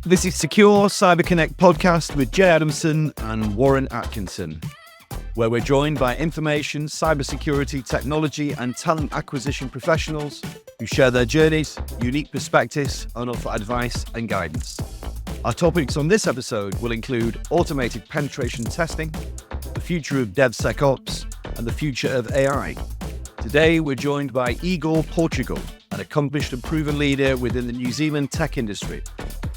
This is Secure Cyber Connect podcast with Jay Adamson and Warren Atkinson, where we're joined by information, cybersecurity, technology, and talent acquisition professionals who share their journeys, unique perspectives, and offer advice and guidance. Our topics on this episode will include automated penetration testing, the future of DevSecOps, and the future of AI. Today, we're joined by Igor Portugal, an accomplished and proven leader within the New Zealand tech industry.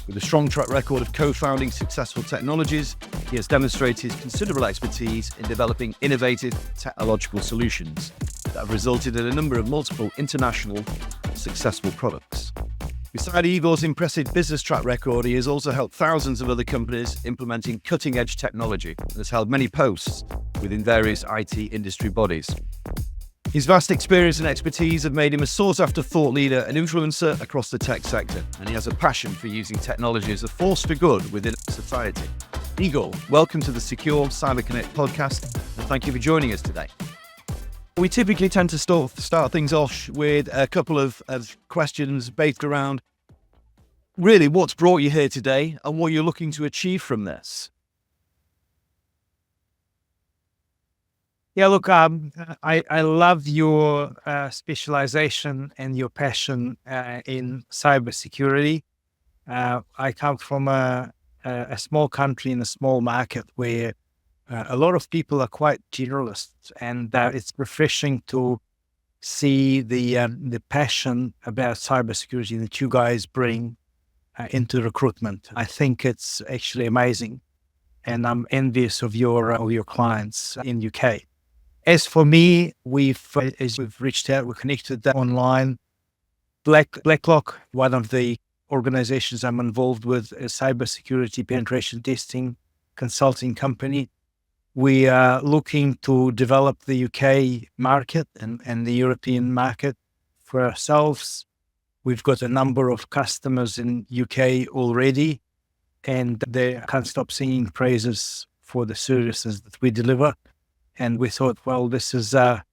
With a strong track record of co-founding successful technologies, he has demonstrated considerable expertise in developing innovative technological solutions that have resulted in a number of multiple international successful products. Beside Igor's impressive business track record, he has also helped thousands of other companies implementing cutting-edge technology and has held many posts within various IT industry bodies. His vast experience and expertise have made him a sought-after thought leader and influencer across the tech sector, and he has a passion for using technology as a force for good within society. Igor, welcome to the Secure Cyber Connect podcast, and thank you for joining us today. We typically tend to start things off with a couple of questions based around really what's brought you here today and what you're looking to achieve from this. Yeah, look, I love your specialization and your passion in cybersecurity. I come from a small country in a small market where a lot of people are quite generalists, and it's refreshing to see the passion about cybersecurity that you guys bring into recruitment. I think it's actually amazing, and I'm envious of your clients in UK. As for me, we've reached out, we're connected online. Blacklock, one of the organizations I'm involved with, a cybersecurity penetration testing consulting company. We are looking to develop the UK market and the European market for ourselves. We've got a number of customers in UK already, and they can't stop singing praises for the services that we deliver. And we thought, well, this is a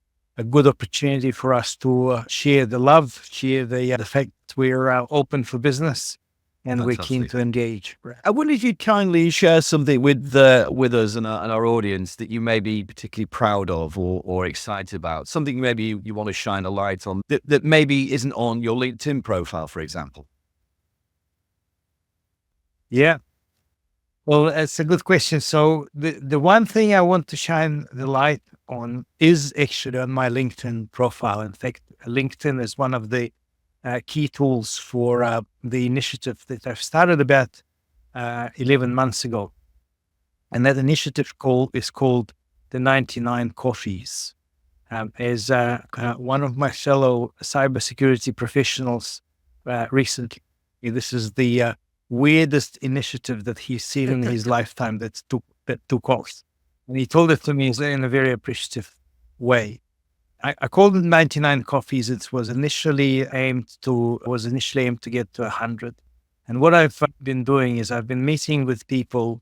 good opportunity for us to share the love, share the fact that we're open for business and Fantastic. We're keen to engage. I wonder if you'd kindly share something with us and our audience that you may be particularly proud of or excited about, something maybe you want to shine a light on that maybe isn't on your LinkedIn profile, for example. Yeah. Well, it's a good question. So the one thing I want to shine the light on is actually on my LinkedIn profile. In fact, LinkedIn is one of the key tools for the initiative that I've started about 11 months ago. And that initiative is called the 99 Coffees. As one of my fellow cybersecurity professionals recently, this is the weirdest initiative that he's seen in his lifetime that took off. And he told it to me in a very appreciative way. I called it 99 Coffees. It was initially aimed to get to 100. And what I've been doing is I've been meeting with people,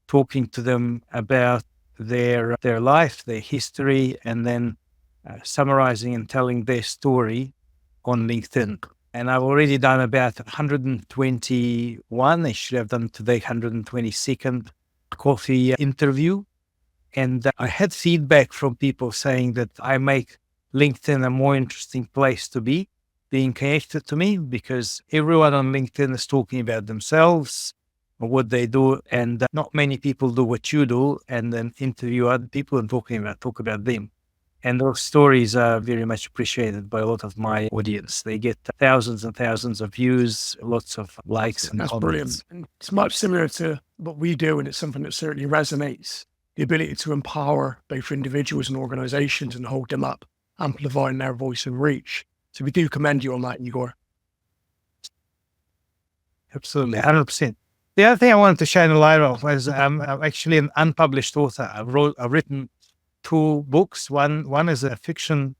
talking to them about their life, their history, and then summarizing and telling their story on LinkedIn. And I've already done about 121. Actually, I've done today 122nd coffee interview. And I had feedback from people saying that I make LinkedIn a more interesting place to be, being connected to me, because everyone on LinkedIn is talking about themselves or what they do. And not many people do what you do and then interview other people and talk about them. And those stories are very much appreciated by a lot of my audience. They get thousands and thousands of views, lots of likes and That's comments. Brilliant. And it's much similar to what we do, and it's something that certainly resonates. The ability to empower both individuals and organizations and hold them up, amplifying their voice and reach. So we do commend you on that, Igor. Absolutely, 100%. The other thing I wanted to shine a light on was I'm actually an unpublished author. I've written 2 books. One is a fiction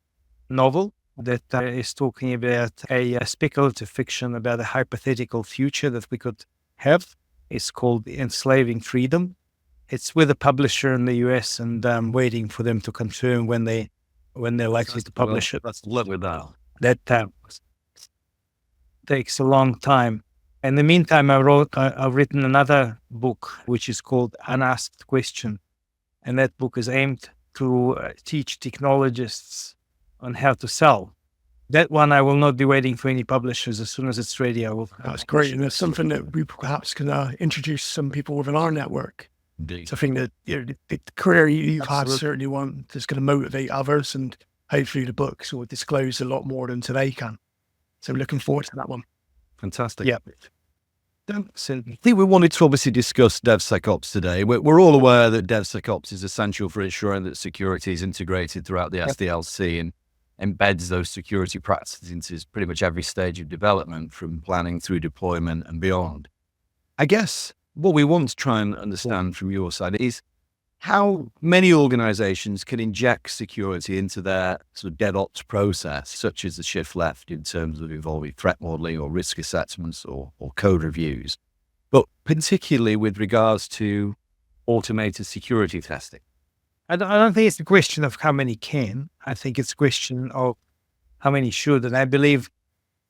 novel that is talking about a speculative fiction about a hypothetical future that we could have. It's called Enslaving Freedom. It's with a publisher in the US, and I'm waiting for them to confirm when they're likely to publish it. That's lovely. That takes a long time. In the meantime, I've written another book, which is called Unasked Question. And that book is aimed to teach technologists on how to sell. That one, I will not be waiting for any publishers. As soon as it's ready, I will. That's great. And there's something that we perhaps can introduce some people within our network. Indeed. So I think that the career you've had Absolutely. certainly one that's going to motivate others, and hopefully the books will disclose a lot more than today can. So looking forward to that one. Fantastic. Yeah. I think we wanted to obviously discuss DevSecOps today. We're all aware that DevSecOps is essential for ensuring that security is integrated throughout the SDLC and embeds those security practices into pretty much every stage of development, from planning through deployment and beyond. I guess what we want to try and understand from your side is how many organizations can inject security into their sort of DevOps process, such as the shift left in terms of involving threat modeling or risk assessments or code reviews, but particularly with regards to automated security testing. I don't think it's a question of how many can. I think it's a question of how many should. And I believe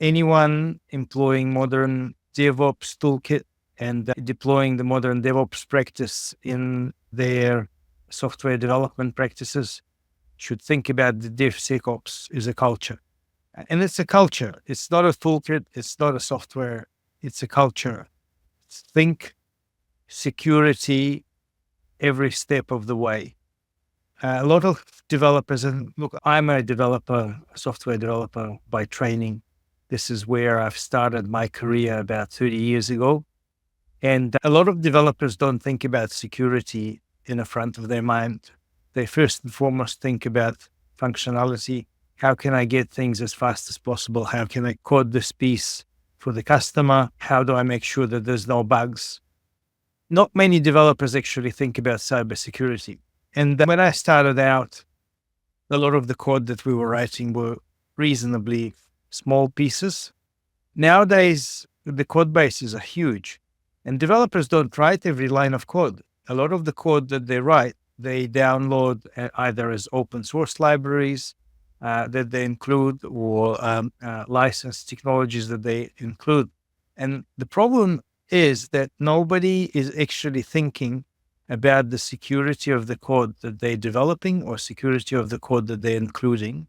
anyone employing modern DevOps toolkit and deploying the modern DevOps practice in their software development practices should think about the DevSecOps as a culture. And it's a culture. It's not a toolkit. It's not a software. It's a culture. Think security every step of the way. A lot of developers, and look, I'm a developer, a software developer by training. This is where I've started my career about 30 years ago. And a lot of developers don't think about security in the front of their mind. They first and foremost think about functionality. How can I get things as fast as possible? How can I code this piece for the customer? How do I make sure that there's no bugs? Not many developers actually think about cybersecurity. And when I started out, a lot of the code that we were writing were reasonably small pieces. Nowadays, the code bases are huge, and developers don't write every line of code. A lot of the code that they write, they download either as open source libraries that they include, or licensed technologies that they include. And the problem is that nobody is actually thinking about the security of the code that they're developing or security of the code that they're including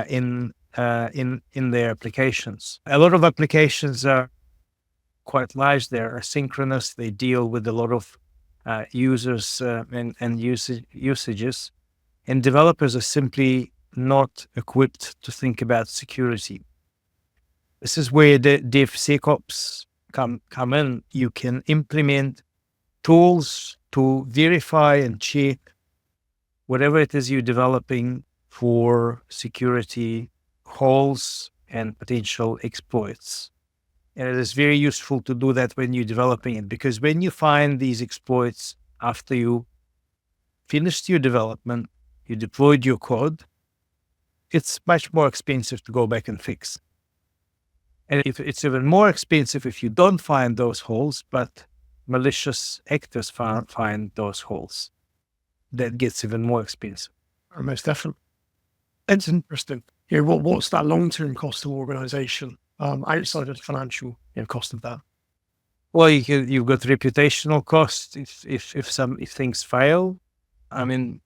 in their applications. A lot of applications are quite large. They're asynchronous. They deal with a lot of users and usages, and developers are simply not equipped to think about security. This is where the DevSecOps come in. You can implement tools to verify and check whatever it is you're developing for security holes and potential exploits. And it is very useful to do that when you're developing it, because when you find these exploits after you finished your development, you deployed your code, it's much more expensive to go back and fix. And it's even more expensive if you don't find those holes, but malicious actors find those holes. That gets even more expensive. Most definitely. It's interesting. What's that long-term cost to organization outside of the financial cost of that? Well, you've got reputational costs if things fail. I mean,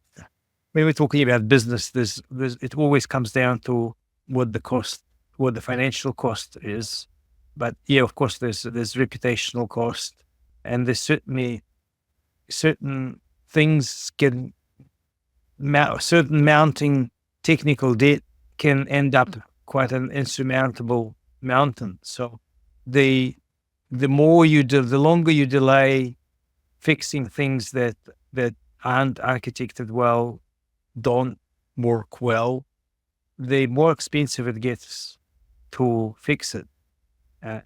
when we're talking about business, it always comes down to what the financial cost is. But yeah, of course, there's reputational cost. And there's certainly certain things certain mounting technical debt can end up quite an insurmountable mountain. So the longer you delay fixing things that aren't architected well, don't work well, the more expensive it gets to fix it.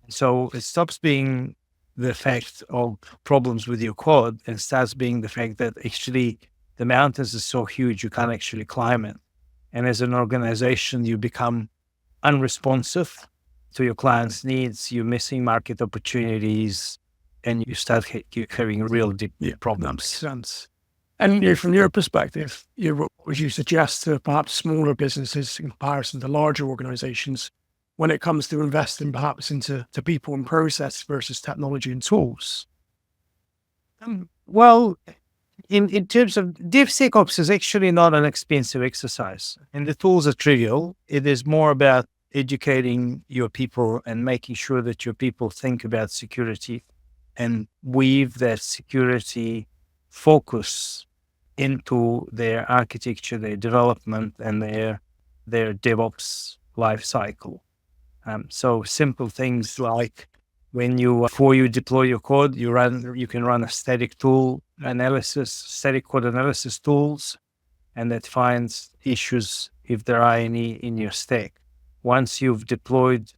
So it stops being the fact of problems with your code and starts being the fact that actually the mountains are so huge you can't actually climb it. And as an organization, you become unresponsive to your clients' needs, you're missing market opportunities, and you start having real deep problems. Makes sense. And from your perspective, what would you suggest to perhaps smaller businesses in comparison to larger organizations when it comes to investing perhaps into people and process versus technology and tools? Well, in terms of DevSecOps is actually not an expensive exercise, and the tools are trivial. It is more about educating your people and making sure that your people think about security and weave that security focus into their architecture, their development, and their DevOps life cycle. So simple things like before you deploy your code, you can run a static code analysis tools, and that finds issues if there are any in your stack. Once you've deployed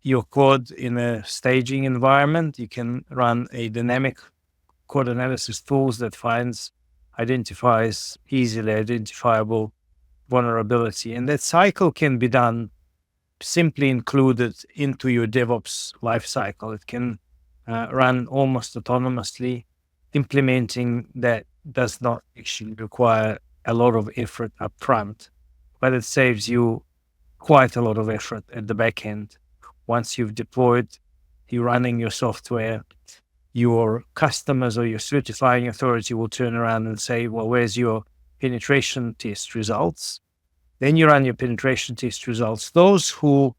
your code in a staging environment, you can run a dynamic code analysis tools that identifies easily identifiable vulnerability. And that cycle can be done simply included into your DevOps lifecycle. It can run almost autonomously. Implementing that does not actually require a lot of effort up front, but it saves you quite a lot of effort at the back end. Once you've deployed, you're running your software, your customers or your certifying authority will turn around and say, well, where's your penetration test results? Then you run your penetration test results. Those who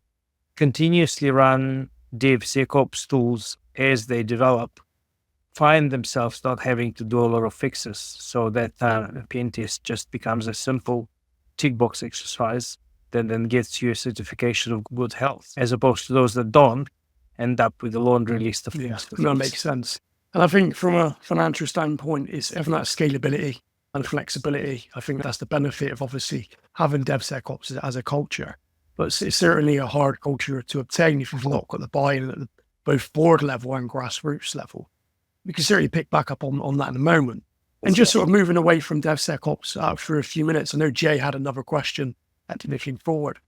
continuously run DevSecOps tools as they develop find themselves not having to do a lot of fixes. So that pen test just becomes a simple tick box exercise that then gets you a certification of good health, as opposed to those that don't end up with a laundry list of things. That makes sense. And I think from a financial standpoint, it's having that scalability and flexibility. I think that's the benefit of obviously having DevSecOps as a culture. But it's certainly a hard culture to obtain if you've not got the buy-in at both board level and grassroots level. We can certainly pick back up on that in a moment. And just sort of moving away from DevSecOps for a few minutes, I know Jay had another question looking forward.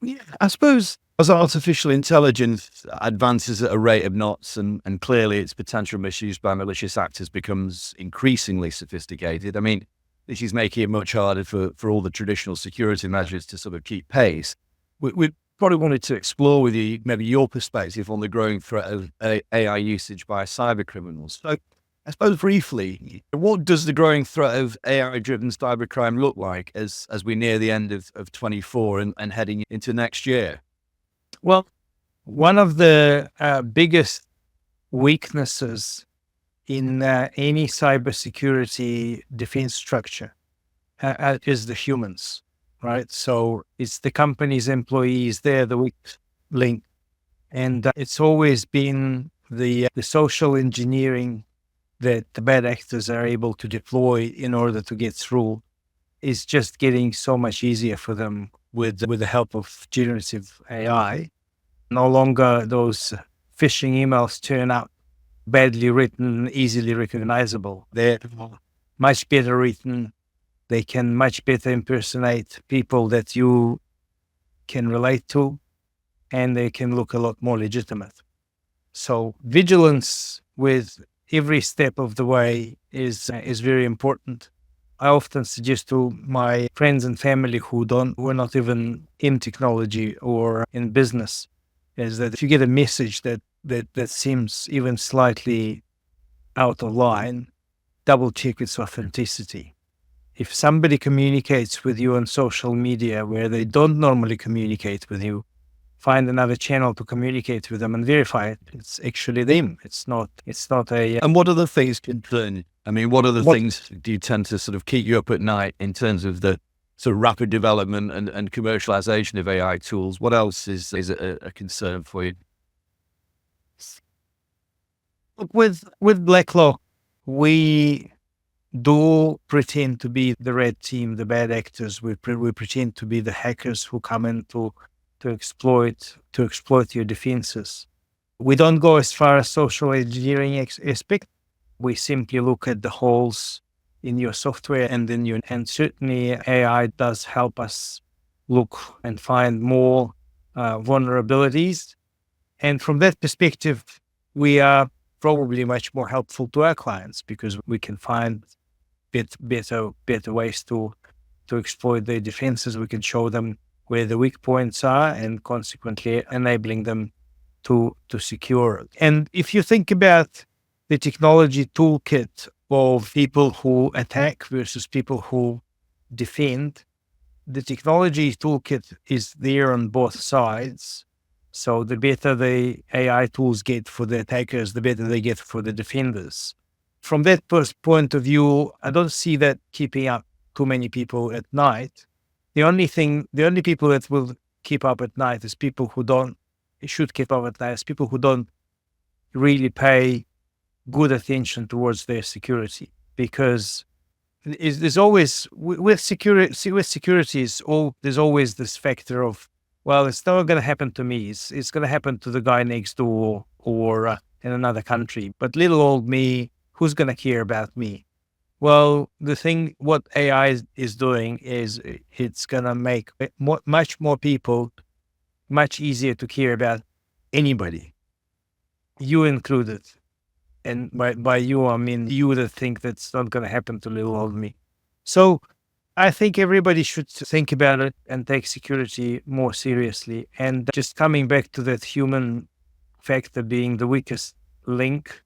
Yeah, I suppose as artificial intelligence advances at a rate of knots and clearly its potential misuse by malicious actors becomes increasingly sophisticated, I mean, this is making it much harder for all the traditional security measures to sort of keep pace. We probably wanted to explore with you maybe your perspective on the growing threat of AI usage by cyber criminals. So I suppose briefly, what does the growing threat of AI-driven cybercrime look like as we near the end of 24 and heading into next year? Well, one of the biggest weaknesses in any cybersecurity defense structure is the humans, right? So it's the company's employees, they're the weak link. And it's always been the social engineering that the bad actors are able to deploy in order to get through is just getting so much easier for them with the help of generative AI. No longer those phishing emails turn out badly written, easily recognizable. They're much better written. They can much better impersonate people that you can relate to, and they can look a lot more legitimate. So vigilance with every step of the way is very important. I often suggest to my friends and family who are not even in technology or in business, is that if you get a message that seems even slightly out of line, double check its authenticity. If somebody communicates with you on social media where they don't normally communicate with you, find another channel to communicate with them and verify it. It's actually them. It's not a... And what other things concern? I mean, what other things do you tend to sort of keep you up at night in terms of the sort of rapid development and commercialization of AI tools? What else is a concern for you? With Blacklock, we do pretend to be the red team, the bad actors. We pretend to be the hackers who come in to exploit your defenses. We don't go as far as social engineering aspect. We simply look at the holes in your software and certainly AI does help us look and find more vulnerabilities. And from that perspective, we are probably much more helpful to our clients because we can find better ways to exploit their defenses. We can show them where the weak points are, and consequently enabling them to secure. And if you think about the technology toolkit of people who attack versus people who defend, the technology toolkit is there on both sides. So the better the AI tools get for the attackers, the better they get for the defenders. From that point of view, I don't see that keeping up too many people at night. The only people that will keep up at night is people who should keep up at night, is people who don't really pay good attention towards their security, because there's always with security there's always this factor of, well, it's not going to happen to me. It's going to happen to the guy next door or in another country. But little old me, who's going to care about me? Well, what AI is doing is it's going to make much more people much easier to care about anybody, you included. And by you, I mean you that think that's not going to happen to little old me. So I think everybody should think about it and take security more seriously. And just coming back to that human factor being the weakest link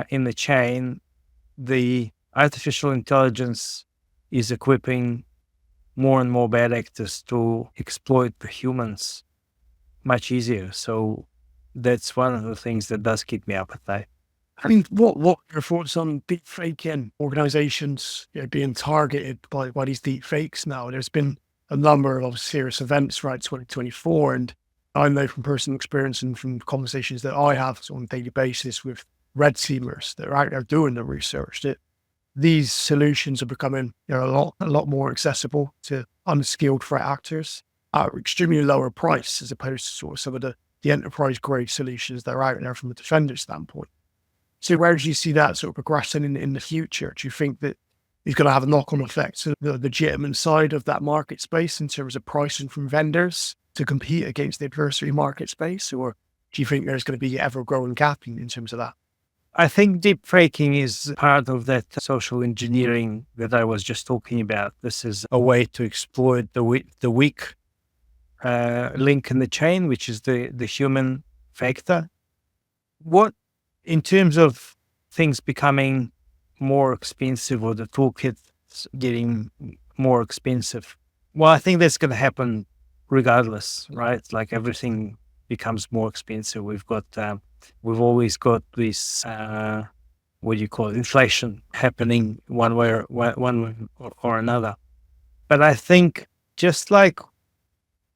in the chain, the artificial intelligence is equipping more and more bad actors to exploit the humans much easier. So that's one of the things that does keep me up at night. I mean, what are your thoughts on deep faking organizations being targeted by these deep fakes now? There's been a number of serious events throughout 2024, and I know from personal experience and from conversations that I have on a daily basis with red teamers that are out there doing the research, that these solutions are becoming a lot more accessible to unskilled threat actors at extremely lower price, as opposed to sort of some of the enterprise grade solutions that are out there from a defender standpoint. So where do you see that sort of progressing in the future? Do you think that it's going to have a knock-on effect to the legitimate side of that market space in terms of pricing from vendors to compete against the adversary market space? Or do you think there's going to be an ever-growing gap in terms of that? I think deep faking is part of that social engineering that I was just talking about. This is a way to exploit the weak link in the chain, which is the human factor. In terms of things becoming more expensive or the toolkit getting more expensive, well, I think that's going to happen regardless, right? Like everything becomes more expensive. We've always got this, inflation happening one way or another. But I think just like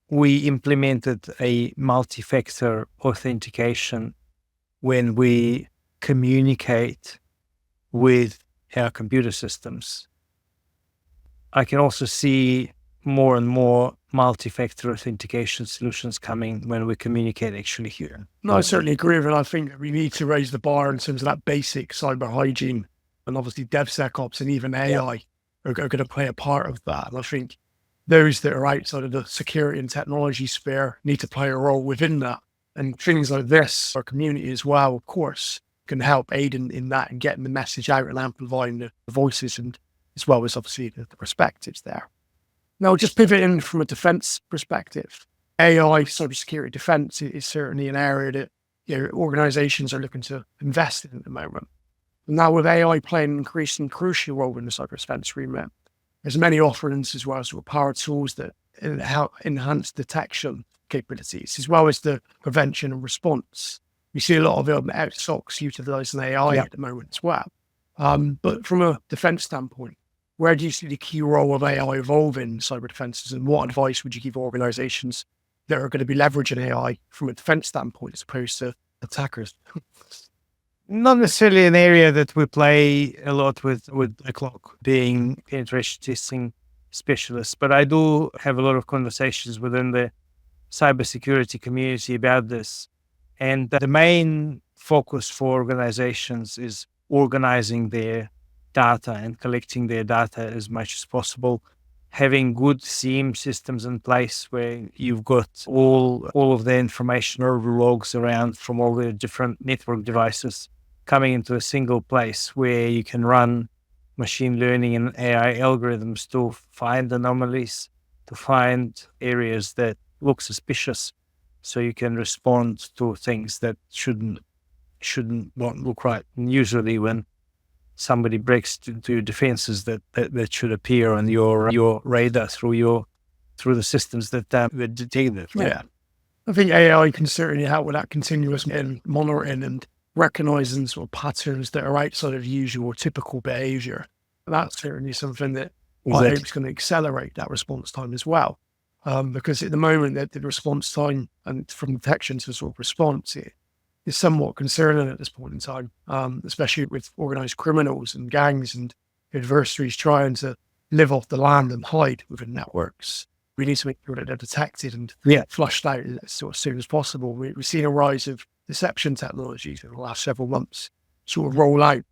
we implemented a multi-factor authentication when we communicate with our computer systems, I can also see more and more multi-factor authentication solutions coming when we communicate actually here. No, I certainly agree with it. I think we need to raise the bar in terms of that basic cyber hygiene, and obviously DevSecOps and even AI are going to play a part of that. And I think those that are outside of the security and technology sphere need to play a role within that. And things like this, our community as well, of course, can help aid in that and getting the message out and amplifying the voices, and as well as obviously the perspectives there. Now, just pivoting from a defense perspective, AI, cybersecurity defense is certainly an area that organizations are looking to invest in at the moment. Now, with AI playing an increasingly crucial role in the cyber defense remit, there's many offerings as well as power tools that help enhance detection capabilities, as well as the prevention and response. We see a lot of SOCs utilizing AI at the moment as well. But from a defense standpoint, where do you see the key role of AI evolving in cyber defenses, and what advice would you give organizations that are going to be leveraging AI from a defense standpoint as opposed to attackers? Not necessarily an area that we play a lot with Blacklock, being penetration testing specialists, but I do have a lot of conversations within the cybersecurity community about this. And the main focus for organizations is organizing their data and collecting their data as much as possible, having good SIEM systems in place where you've got all of the information or logs around from all the different network devices coming into a single place where you can run machine learning and AI algorithms to find anomalies to find areas that look suspicious, so you can respond to things that won't look right. And usually when somebody breaks into your defenses, that should appear on your radar through the systems that detect it. Yeah. I think AI can certainly help with that continuous monitoring and recognizing sort of patterns that are outside of usual or typical behavior. That's certainly something that I hope is going to accelerate that response time as well. Because at the moment that the response time and from detection to sort of response is somewhat concerning at this point in time, especially with organized criminals and gangs and adversaries trying to live off the land and hide within networks. We need to make sure that they're detected and flushed out as soon as possible. We've seen a rise of deception technologies in the last several months sort of roll out.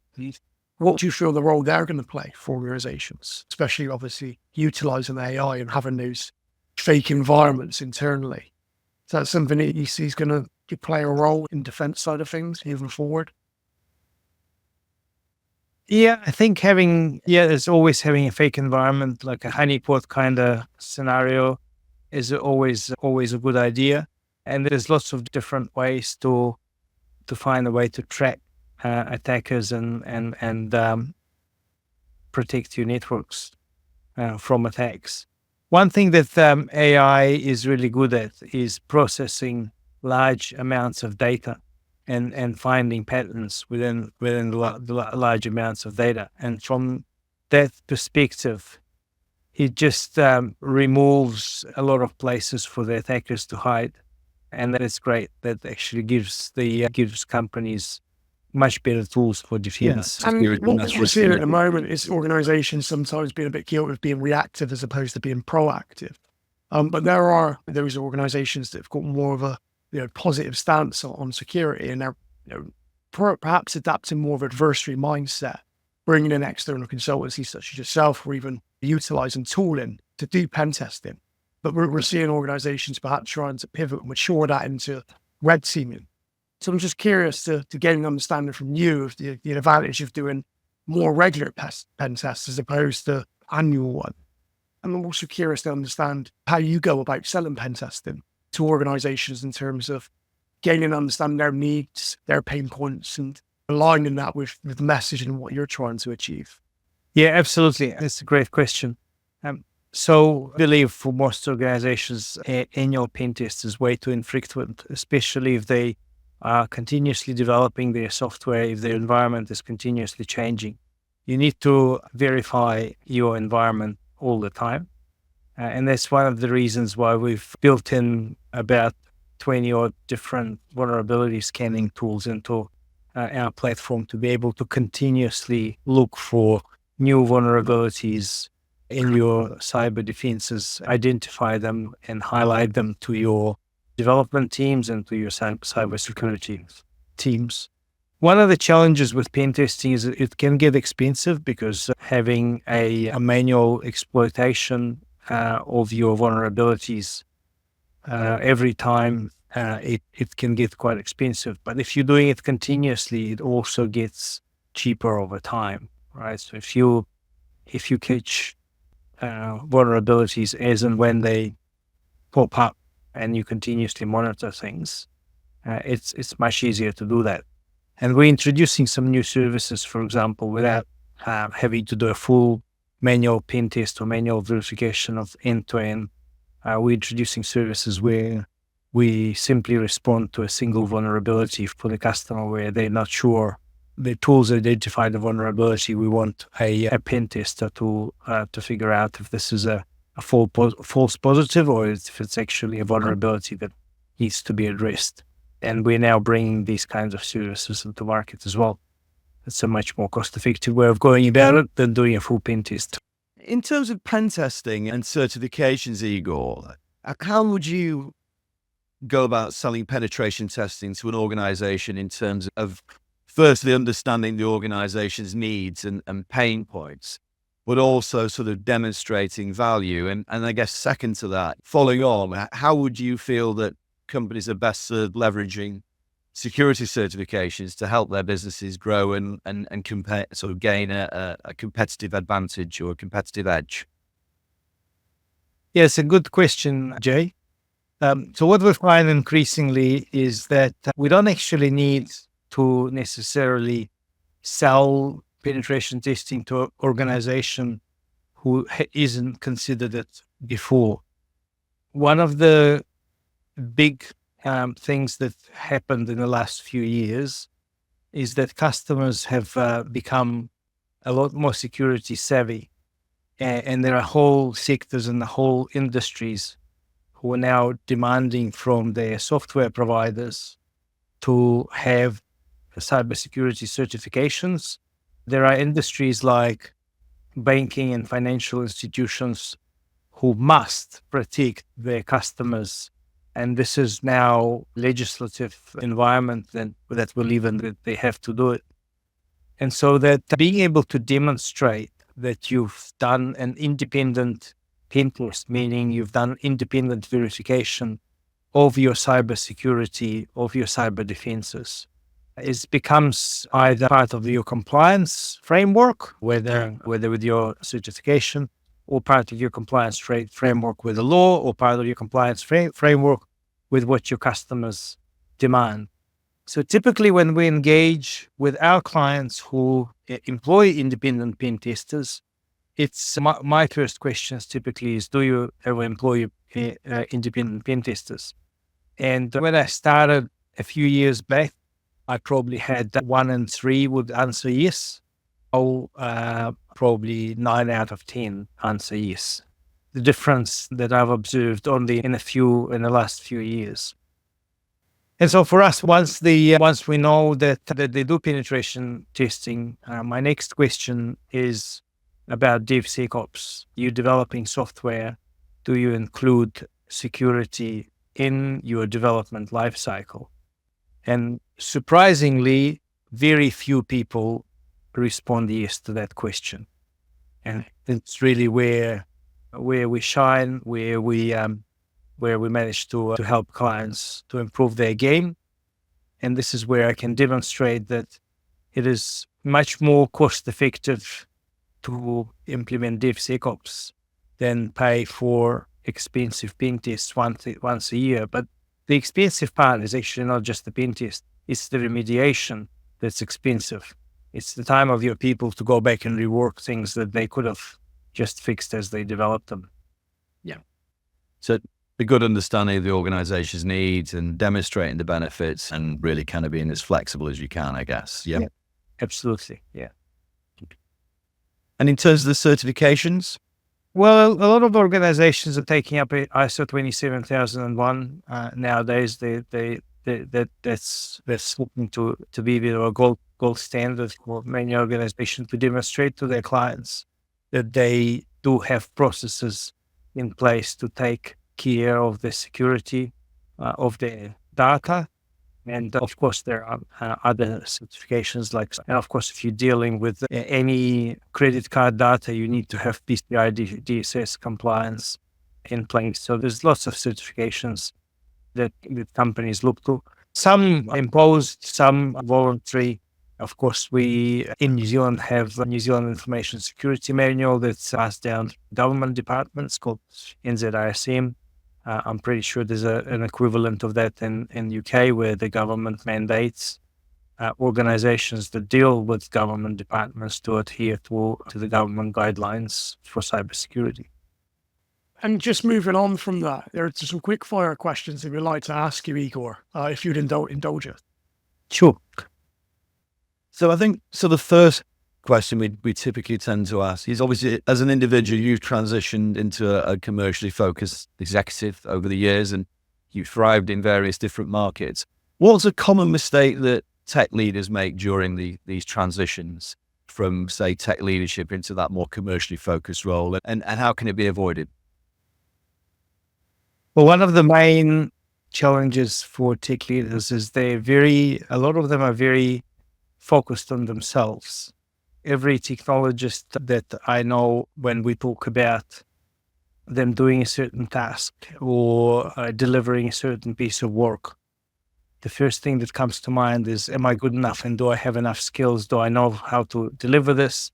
What do you feel the role they're going to play for organizations, especially obviously utilizing AI and having those fake environments internally? Is that something that you see is going to play a role in defense side of things moving forward? Yeah, I think there's always having a fake environment, like a honeypot kind of scenario is always a good idea. And there's lots of different ways to find a way to track attackers and protect your networks from attacks. One thing that AI is really good at is processing large amounts of data and finding patterns within the large amounts of data. And from that perspective, it just removes a lot of places for the attackers to hide. And that is great. That actually gives companies much better tools for defense. And what we're seeing at the moment is organizations sometimes being a bit guilty of being reactive as opposed to being proactive. But there are those organizations that have got more of a positive stance on security, and they're perhaps adapting more of an adversary mindset, bringing in external consultancies such as yourself, or even utilizing tooling to do pen testing. But we're seeing organizations perhaps trying to pivot and mature that into red teaming. So I'm just curious to gain an understanding from you of the advantage of doing more regular pen tests as opposed to annual one. And I'm also curious to understand how you go about selling pen testing to organizations in terms of gaining an understanding their needs, their pain points, and aligning that with the message and what you're trying to achieve. Yeah, absolutely. That's a great question. So I believe for most organizations, annual pen test is way too infrequent, especially if they are continuously developing their software, if their environment is continuously changing. You need to verify your environment all the time. And that's one of the reasons why we've built in about 20 odd different vulnerability scanning tools into our platform to be able to continuously look for new vulnerabilities in your cyber defenses, identify them and highlight them to your development teams and to your cybersecurity teams. One of the challenges with pen testing is it can get expensive because having a manual exploitation of your vulnerabilities every time, it can get quite expensive. But if you're doing it continuously, it also gets cheaper over time, right? So if you catch vulnerabilities as and when they pop up and you continuously monitor things, it's much easier to do that. And we're introducing some new services, for example, without having to do a full manual pen test or manual verification of end-to-end. We're introducing services where we simply respond to a single vulnerability for the customer where they're not sure. The tools identify the vulnerability. We want a pen tester to figure out if this is a false positive or if it's actually a vulnerability that needs to be addressed. And we're now bringing these kinds of services into market as well. It's a much more cost-effective way of going about it than doing a full pen test. In terms of pen testing and certifications, Igor, how would you go about selling penetration testing to an organization in terms of firstly understanding the organization's needs and pain points, but also sort of demonstrating value? And I guess second to that, following on, how would you feel that companies are best served leveraging security certifications to help their businesses grow and compare, sort of gain a competitive advantage or a competitive edge? Yes, a good question, Jay. So what we find increasingly is that we don't actually need to necessarily sell penetration testing to an organization who isn't considered it before. One of the big things that happened in the last few years is that customers have become a lot more security savvy. And there are whole sectors and whole industries who are now demanding from their software providers to have cybersecurity certifications. There are industries like banking and financial institutions who must protect their customers. And this is now legislative environment that we live in, that they have to do it. And so that being able to demonstrate that you've done an independent pen test, meaning you've done independent verification of your cybersecurity, of your cyber defenses, it becomes either part of your compliance framework, whether with your certification, or part of your compliance framework with the law, or part of your compliance framework with what your customers demand. So typically when we engage with our clients who employ independent pen testers, it's my first questions typically is, do you ever employ independent pen testers? And when I started a few years back, I probably had 1 in 3 would answer yes. Probably 9 out of 10 answer yes. The difference that I've observed only in the last few years. And so for us, once we know that they do penetration testing, my next question is about DevSecOps. You're developing software. Do you include security in your development lifecycle? And surprisingly, very few people respond yes to that question. And it's really where we shine, where we manage to help clients to improve their game. And this is where I can demonstrate that it is much more cost effective to implement DevSecOps than pay for expensive pen tests once a year. But the expensive part is actually not just the pen test, it's the remediation that's expensive. It's the time of your people to go back and rework things that they could have just fixed as they developed them. Yeah. So a good understanding of the organization's needs and demonstrating the benefits and really kind of being as flexible as you can, I guess. Yeah. Absolutely. Yeah. And in terms of the certifications? Well, a lot of organizations are taking up ISO 27001 nowadays. That's looking to be a gold standard for many organizations to demonstrate to their clients that they do have processes in place to take care of the security of their data. And of course, there are other certifications and of course, if you're dealing with any credit card data, you need to have PCI DSS compliance in place. So there's lots of certifications that companies look to. Some imposed, some voluntary. Of course, we in New Zealand have a New Zealand Information Security Manual that's passed down to government departments called NZISM. I'm pretty sure there's an equivalent of that in UK, where the government mandates organizations that deal with government departments to adhere to the government guidelines for cybersecurity. And just moving on from that, there are some quick fire questions that we'd like to ask you, Igor, if you'd indulge us. Sure. So I think, the first question we typically tend to ask is, obviously, as an individual, you've transitioned into a commercially focused executive over the years and you've thrived in various different markets. What's a common mistake that tech leaders make during these transitions from, say, tech leadership into that more commercially focused role, and how can it be avoided? Well, one of the main challenges for tech leaders is a lot of them are very focused on themselves. Every technologist that I know, when we talk about them doing a certain task or delivering a certain piece of work, the first thing that comes to mind is, am I good enough? And do I have enough skills? Do I know how to deliver this?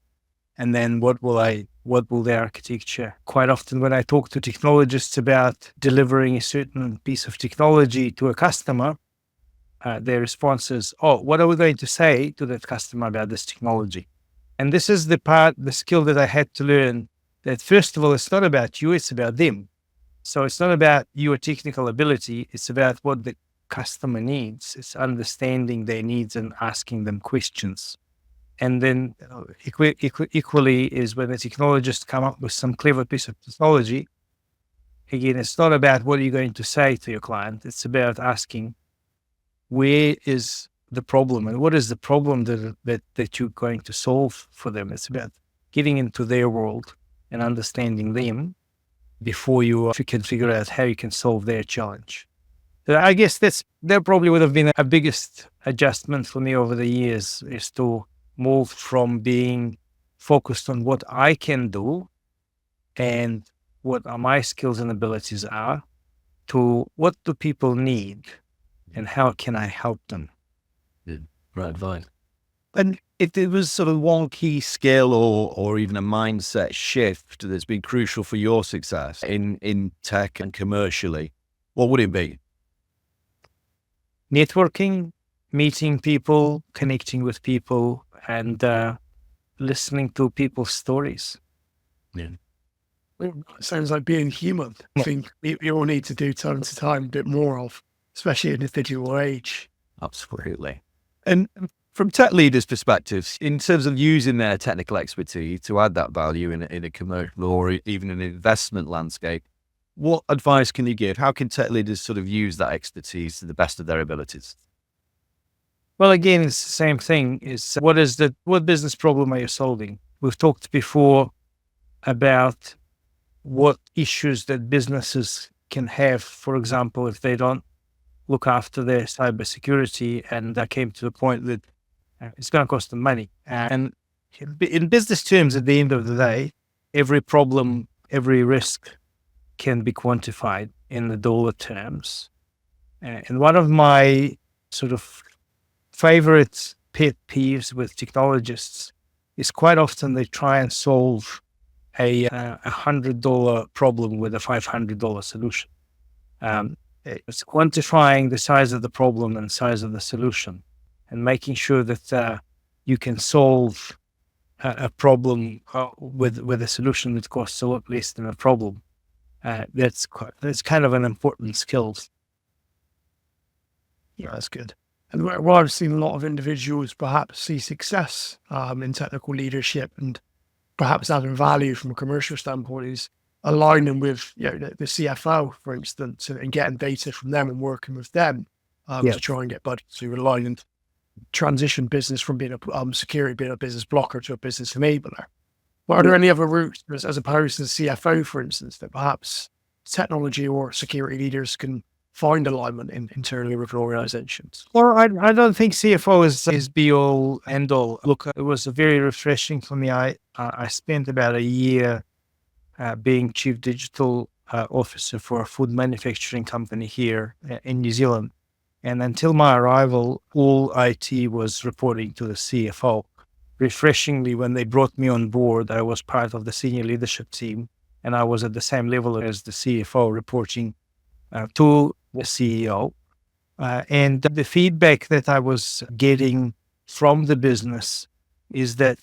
And then what will the architecture? Quite often when I talk to technologists about delivering a certain piece of technology to a customer, their response is, oh, what are we going to say to that customer about this technology? And this is the skill that I had to learn, that first of all, it's not about you, it's about them. So it's not about your technical ability, it's about what the customer needs. It's understanding their needs and asking them questions. And then equally is when the technologists come up with some clever piece of technology. Again, it's not about what are you going to say to your client. It's about asking, where is the problem and what is the problem that you're going to solve for them? It's about getting into their world and understanding them before you can figure out how you can solve their challenge. So I guess that probably would have been a biggest adjustment for me over the years, is to move from being focused on what I can do and what my skills and abilities are, to what do people need and how can I help them? Right advice. And if there was sort of one key skill or even a mindset shift that's been crucial for your success in tech and commercially, what would it be? Networking, meeting people, connecting with people, and listening to people's stories. Yeah. It sounds like being human. I think we all need to do time to time a bit more of, especially in this digital age. Absolutely. And from tech leaders' perspectives, in terms of using their technical expertise to add that value in a commercial or even an investment landscape, what advice can you give? How can tech leaders sort of use that expertise to the best of their abilities? Well, again, it's the same thing. Is what business problem are you solving? We've talked before about what issues that businesses can have. For example, if they don't look after their cybersecurity, and that came to the point that it's going to cost them money. And in business terms, at the end of the day, every problem, every risk can be quantified in the dollar terms. And one of my sort of favorite pet peeves with technologists is quite often they try and solve a $100 problem with a $500 solution. It's quantifying the size of the problem and size of the solution, and making sure that you can solve a problem with a solution that costs a lot less than a problem. That's kind of an important skill. Yeah, that's good. And where I've seen a lot of individuals perhaps see success in technical leadership and perhaps adding value from a commercial standpoint is aligning with the CFO, for instance, and getting data from them and working with them to try and get budgets to align and transition business from being a security, being a business blocker to a business enabler. But are there any other routes as opposed to the CFO, for instance, that perhaps technology or security leaders can find alignment internally with organizations? Well, I don't think CFO is be all end all. Look, it was very refreshing for me. I spent about a year being chief digital officer for a food manufacturing company here in New Zealand. And until my arrival, all IT was reporting to the CFO. Refreshingly, when they brought me on board, I was part of the senior leadership team, and I was at the same level as the CFO, reporting to the CEO. And the feedback that I was getting from the business is that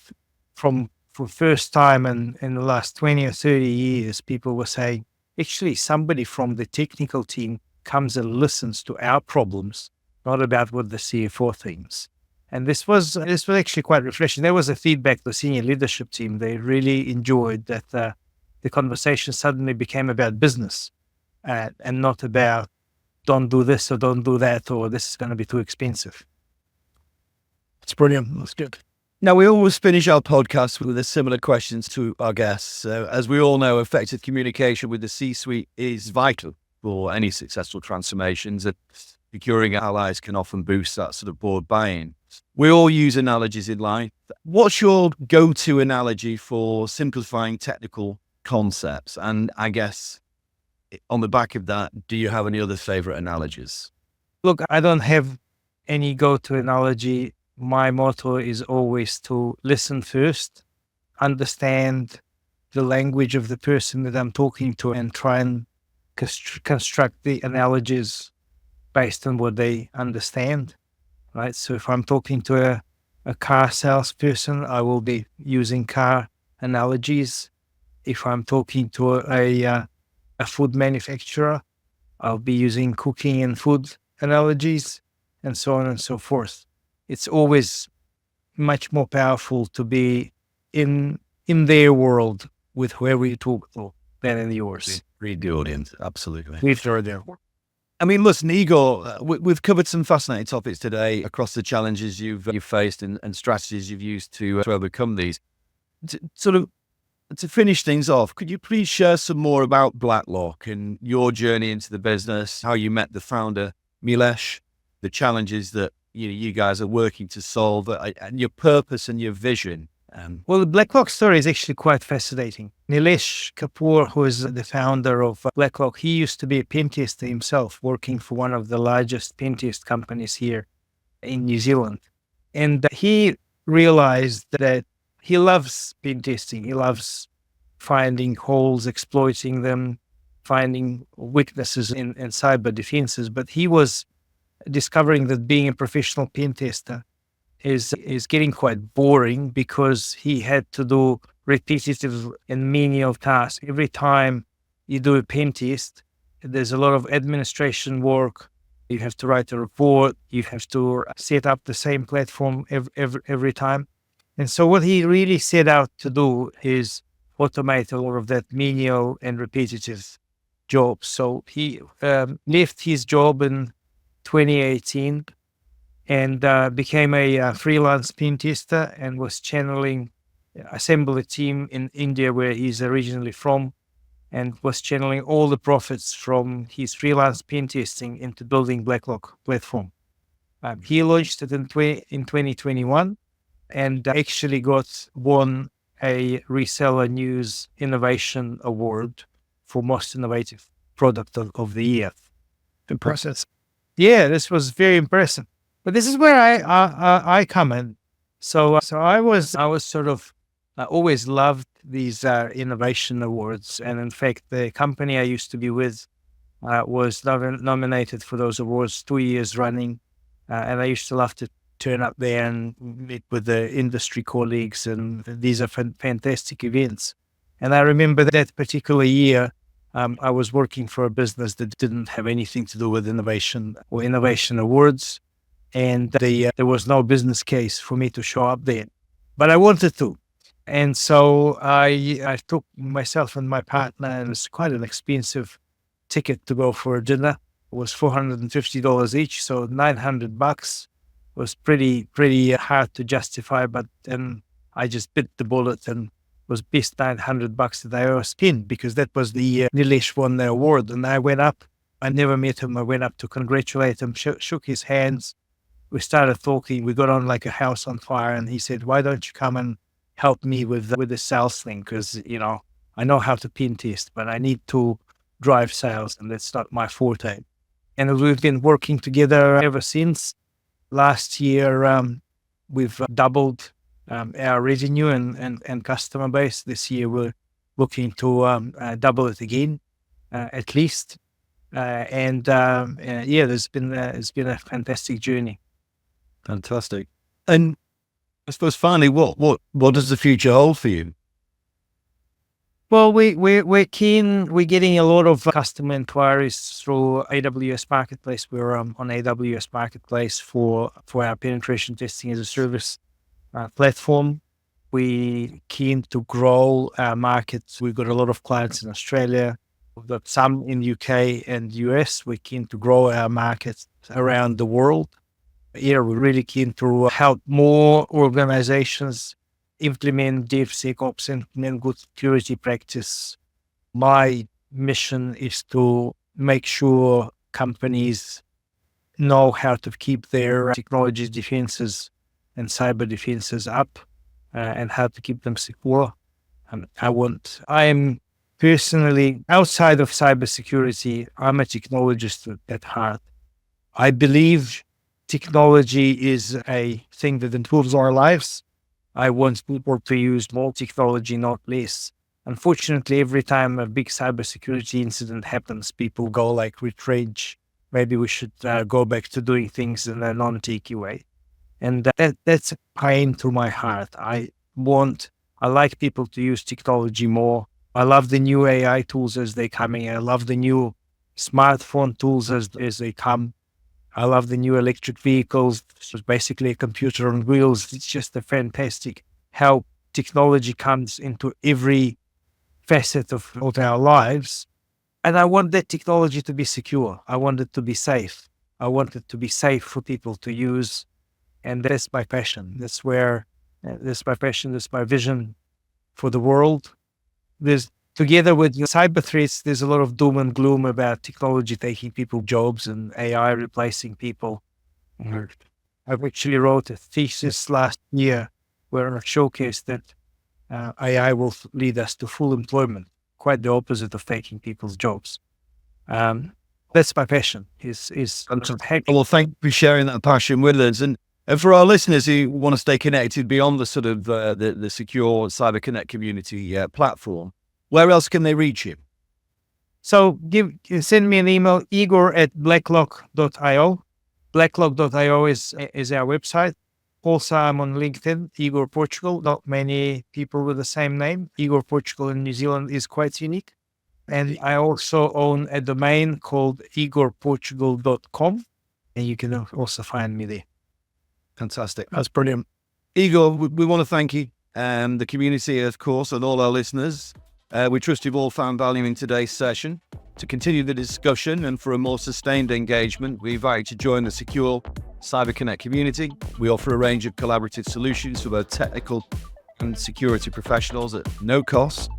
for first time in the last 20 or 30 years, people were saying, actually, somebody from the technical team comes and listens to our problems, not about what the CFO thinks. And this was actually quite refreshing. There was a feedback the senior leadership team. They really enjoyed that the conversation suddenly became about business and not about don't do this or don't do that, or this is going to be too expensive. It's brilliant. That's good. Now, we always finish our podcast with a similar questions to our guests. As we all know, effective communication with the C-suite is vital for any successful transformations, and securing allies can often boost that sort of board buy-in. We all use analogies in life. What's your go-to analogy for simplifying technical concepts? And I guess on the back of that, do you have any other favorite analogies? Look, I don't have any go-to analogy. My motto is always to listen first understand the language of the person that I'm talking to and try and construct the analogies based on what they understand, right? So if I'm talking to a car salesperson, I will be using car analogies. If I'm talking to a food manufacturer, I'll be using cooking and food analogies, and so on and so forth. It's always much more powerful to be in their world with whoever you talk to than in yours. Read the audience, absolutely. We've heard there. I mean, listen, Igor, we've covered some fascinating topics today across the challenges you've faced and strategies you've used to overcome these. To finish things off, could you please share some more about Blacklock and your journey into the business, how you met the founder, Milesh, the challenges that you guys are working to solve, and your purpose and your vision? Well, the Blacklock story is actually quite fascinating. Nilesh Kapoor, who is the founder of Blacklock, he used to be a pen tester himself, working for one of the largest pen test companies here in New Zealand. And he realized that he loves pen testing. He loves finding holes, exploiting them, finding weaknesses in cyber defenses. But he was discovering that being a professional pen tester is getting quite boring because he had to do repetitive and menial tasks. Every time you do a pen test, there's a lot of administration work. You have to write a report. You have to set up the same platform every time. And so what he really set out to do is automate a lot of that menial and repetitive jobs. So he left his job in 2018 and became a freelance pen tester and was assembled a team in India where he's originally from, and was channeling all the profits from his freelance pen testing into building Blacklock platform. He launched it in 2021 and actually won a Reseller News Innovation Award for Most Innovative Product of the Year. Impressive. Yeah, this was very impressive. But this is where I come in. So I was sort of always loved these innovation awards, and in fact, the company I used to be with was nominated for those awards 2 years running, and I used to love to turn up there and meet with the industry colleagues, and these are fantastic events. And I remember that particular year, I was working for a business that didn't have anything to do with innovation or innovation awards. And there was no business case for me to show up there, but I wanted to. And so I took myself and my partner, and it was quite an expensive ticket to go for a dinner. It was $450 each, so $900 was pretty hard to justify. But then I just bit the bullet and was best $900 that I ever spent, because that was the year Nilesh won the award. And I went up. I never met him. I went up to congratulate him, shook his hands. We started talking. We got on like a house on fire, and he said, "Why don't you come and help me with the sales thing? Because, I know how to pen test, but I need to drive sales, and that's not my forte." And we've been working together ever since. Last year, we've doubled our revenue and customer base. This year, we're looking to double it again, at least. It's been a fantastic journey. Fantastic. And I suppose finally, what does the future hold for you? Well, we're keen. We're getting a lot of customer inquiries through AWS Marketplace. We're on AWS Marketplace for our penetration testing as a service platform. We're keen to grow our markets. We've got a lot of clients in Australia. We've got some in UK and US. We're keen to grow our markets around the world. Yeah, we're really keen to help more organizations implement DevSecOps, implement good security practice. My mission is to make sure companies know how to keep their technology defenses and cyber defenses up, and how to keep them secure. I am personally, outside of cybersecurity, I'm a technologist at heart. I believe technology is a thing that improves our lives. I want people to use more technology, not less. Unfortunately, every time a big cybersecurity incident happens, people go like retrench. Maybe we should go back to doing things in a non-techy way. And that's a pain to my heart. I like people to use technology more. I love the new AI tools as they coming. I love the new smartphone tools as they come. I love the new electric vehicles. It's basically a computer on wheels. It's just a fantastic how technology comes into every facet of our lives. And I want that technology to be secure. I want it to be safe. I want it to be safe for people to use. And that's my passion. That's my passion. That's my vision for the world. Together with cyber threats, there's a lot of doom and gloom about technology taking people's jobs and AI replacing people. I've actually wrote a thesis last year where I showcased that AI will lead us to full employment, quite the opposite of taking people's jobs. That's my passion. Well, thank you for sharing that passion with us. And for our listeners who want to stay connected beyond the sort of the secure Cyber Connect community platform, where else can they reach you? So send me an email, igor@blacklock.io. Blacklock.io is our website. Also, I'm on LinkedIn, Igor Portugal. Not many people with the same name. Igor Portugal in New Zealand is quite unique. And I also own a domain called igorportugal.com. And you can also find me there. Fantastic. That's brilliant. Igor, we want to thank you, the community, of course, and all our listeners. We trust you've all found value in today's session. To continue the discussion and for a more sustained engagement, we invite you to join the Secure Cyber Connect community. We offer a range of collaborative solutions for both technical and security professionals at no cost.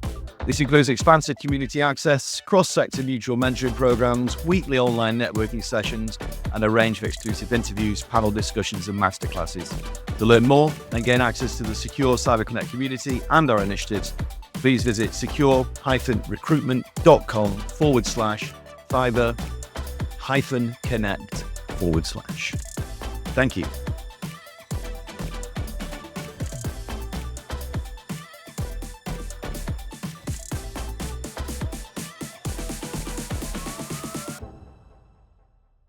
This includes expansive community access, cross-sector mutual mentoring programs, weekly online networking sessions, and a range of exclusive interviews, panel discussions, and masterclasses. To learn more and gain access to the Secure Cyber Connect community and our initiatives, please visit secure-recruitment.com/cyber-connect/. Thank you.